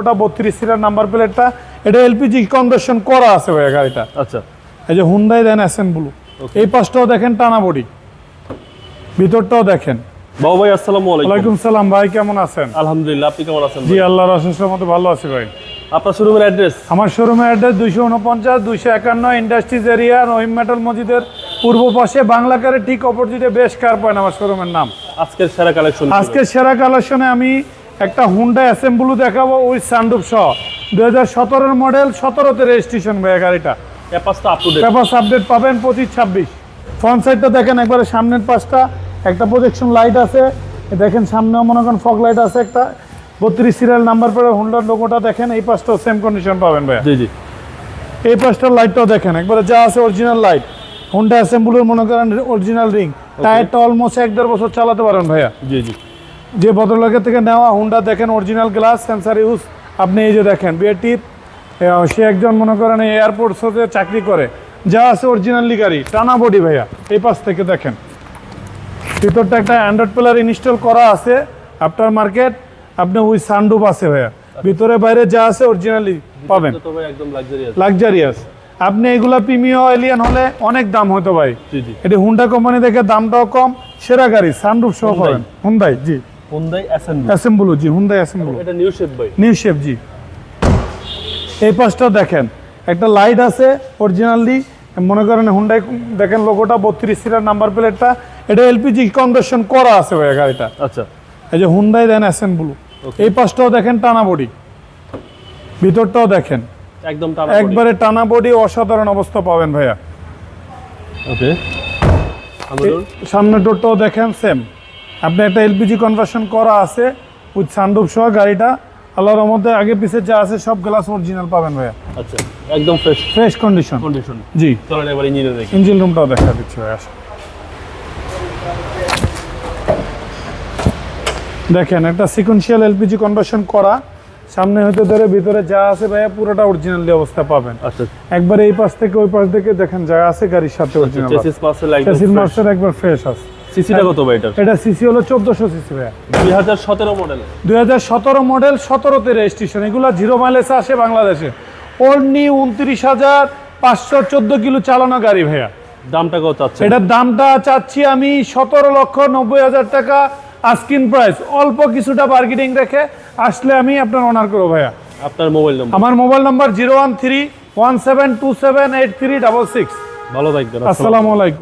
ওটা 32 serial number প্লেটটা, এটা এলপিজি কনভার্সন করা আছে ভাই গাড়িটা। আচ্ছা, এই যে হুন্ডাই দেন এসএন ব্লু, এই পাশটাও দেখেন টানা বডি, ভিতরটাও দেখেন। বাবু ভাই আসসালামু আলাইকুম। ওয়ালাইকুম সালাম ভাই, কেমন আছেন? আলহামদুলিল্লাহ, আপনি কেমন আছেন? জি আল্লাহর অশেষ রহমতে ভালো আছি ভাই। আপনার শোরুমের অ্যাড্রেস? আমার শোরুমের অ্যাড্রেস 249 251 ইন্ডাস্ট্রিজ এরিয়া, রহিম মেটাল মসজিদের পূর্ব পাশে, বাংলাকারের ঠিক অপোজিটে বেশ কার পয়েন্ট আমার শোরুমের নাম। আজকের সেরা কালেকশন। আজকের সেরা কালেকশনে আমি একটা হুন্ডা এসএন ব্লু দেখাবো উইথ সানরুফ সহ, 2017 মডেল, 17তে রেজিস্ট্রেশন ভাই গাড়িটা। পেপারসটা up to date, papers update পাবেন 25-26। ফ্রন্ট সাইডটা দেখেন একবারে, সামনের পাশটা একটা প্রজেকশন লাইট আছে, দেখেন সামনেও মনে করেন ফগ লাইট আছে একটা, 32 সিরিয়াল নাম্বার পরে হুন্ডার লোগোটা দেখেন, এই পাশটাও সেম কন্ডিশন পাবেন ভাই। জি জি। এই পাশটার লাইটটাও দেখেন একবারে, যা আছে অরিজিনাল লাইট, হুন্ডা এসএন ব্লুর মনে করেন অরিজিনাল রিং, টায়ারটা অলমোস্ট 1-1.5 বছর চালাতে পারেন ভাইয়া। জি জি। যে ভদ্রলোকের থেকে নেওয়া হুন্ডা দেখেন, অরিজিনাল গ্লাস সেন্সার ইউজ, আপনি এই যে দেখেন বিয়েটির, সে একজন মনে করেন এয়ারপোর্টসে চাকরি করে, যা আছে অরিজিনালি গাড়ি, টানা বডি ভাইয়া। এই পাশ থেকে দেখেন ভিতরটা একটা অ্যান্ড্রয়েড প্লেয়ার ইনস্টল করা আছে, আফটার মার্কেট, আপনি ওই সানরুফ আছে ভাইয়া, ভিতরে বাইরে যা আছে অরিজিনালি পাবেন, তো ভাই একদম লাক্সারিয়াস। লাক্সারিয়াস। আপনি এগুলা প্রিমিয়াম এলিয়ান হলে অনেক দাম হতো ভাই, জি জি। এটা হুন্ডা কোম্পানি দেখে দামটাও কম, সেরা গাড়ি, সানরুফ সহ পাবেন হুন্ডাই। জি হুন্ডাই এসএন ব্লু, জি হুন্ডাই এসএন ব্লু, এটা নিউ শেপ ভাই। New shape. জি এই পাশটাও দেখেন একটা লাইট আছে অরিজিনালি, মনে করেন হুন্ডাই দেখেন লোগোটা, 32 সিরিয়াল নাম্বার প্লেটটা, এটা এলপিজি কনভার্সন করা আছে ভাই গাড়িটা। আচ্ছা, এই যে হুন্ডাই দেন এসএন ব্লু, এই পাশটাও দেখেন টানা বডি, ভিতরটাও দেখেন একদম টানা একবারে টানা বডি, অসাধারণ অবস্থা পাবেন ভাইয়া। ওকে, সামনের ডোরটাও দেখেন সেম, আপনি একটা এলপিজি কনভার্সন করা আছে উইথ সানরুফ সহ গাড়িটা, আল্লাহর মধ্যে আগে পিছে যা আছে সব গ্লাস অরিজিনাল পাবেন ভাইয়া। আচ্ছা, একদম ফ্রেশ কন্ডিশন। জি চলেন এবার ইঞ্জিনে দেখি। ইঞ্জিন রুমটাও দেখা দিচ্ছি ভাই, আসুন। দেখেন একটা সিকোয়েন্সিয়াল এলপিজি কনভার্সন করা, সামনে হতে ধরে ভিতরে যা আছে ভাইয়া পুরোটা অরিজিনালি অবস্থা পাবেন। আচ্ছা, একবার এই পাশ থেকে ওই পাশ থেকে দেখেন যা আছে গাড়ির সাথে অরিজিনাল, চেসিস মাসেল একদম চেসিস মার্সেল একবার ফ্রেশ আছে। সিসিটা কত ভাই এটা? এটা সিসি হলো 1400 সিসি ভাইয়া, 2017 মডেল। 2017 মডেল, 17তে রেজিস্ট্রেশন, এগুলা 0 মাইলেজে আসে বাংলাদেশে। ওনলি 29,514 কিলো চালানো গাড়ি ভাইয়া। দামটা কত চাচ্ছেন? এটার দামটা চাচ্ছি আমি 17,90,000 টাকা আস্কিং প্রাইস, অল্প কিছুটা বার্গেনিং রেখে আসলে আমি আপনার অনার করবো ভাইয়া। আপনার মোবাইল নাম্বার? আমার মোবাইল নাম্বার 01317278366। ভালো থাকবেন, আসসালামু আলাইকুম।